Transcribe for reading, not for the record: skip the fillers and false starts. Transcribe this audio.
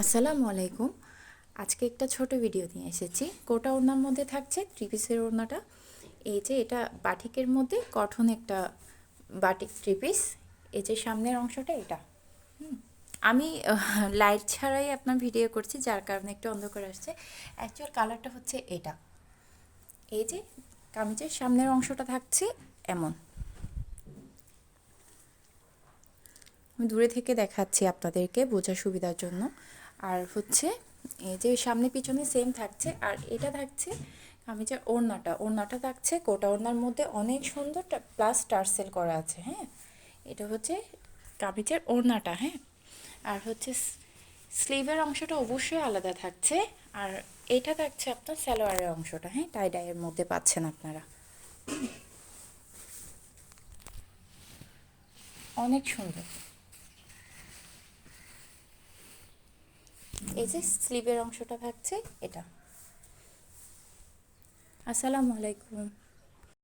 আসসালামু আলাইকুম। আজকে একটা ছোট ভিডিও নিয়ে এসেছি। কোটা ওড়নার মধ্যে থাকছে থ্রি পিসের ওড়নাটা। এই যে এটা বাটিকের মধ্যে কটন একটা বাটিক থ্রি পিস। এই যে সামনের অংশটা এটা। আমি লাইট ছাড়াই আপনার ভিডিও করছি, যার কারণে একটু অন্ধকার আসছে। অ্যাকচুয়াল কালারটা হচ্ছে এটা। এই যে কামিজের সামনের অংশটা থাকছে এমন। আমি দূরে থেকে দেখাচ্ছি আপনাদেরকে বোঝার সুবিধার জন্য। আর হচ্ছে এই যে সামনে পিছনে সেম থাকছে, আর এটা থাকছে কামিজের ওড়নাটা থাকছে কোটা ওড়নার মধ্যে অনেক সুন্দর প্লাস টার্সেল করা আছে। হ্যাঁ, এটা হচ্ছে কামিজের ওড়নাটা। হ্যাঁ, আর হচ্ছে স্লিভের অংশটা অবশ্যই আলাদা থাকছে। আর এটা থাকছে আপনার সালোয়ারের অংশটা। হ্যাঁ, টাই ডাইয়ের মধ্যে পাচ্ছেন আপনারা। অনেক সুন্দর। এই যে স্লিভের অংশটা থাকছে এটা। আসসালামু আলাইকুম।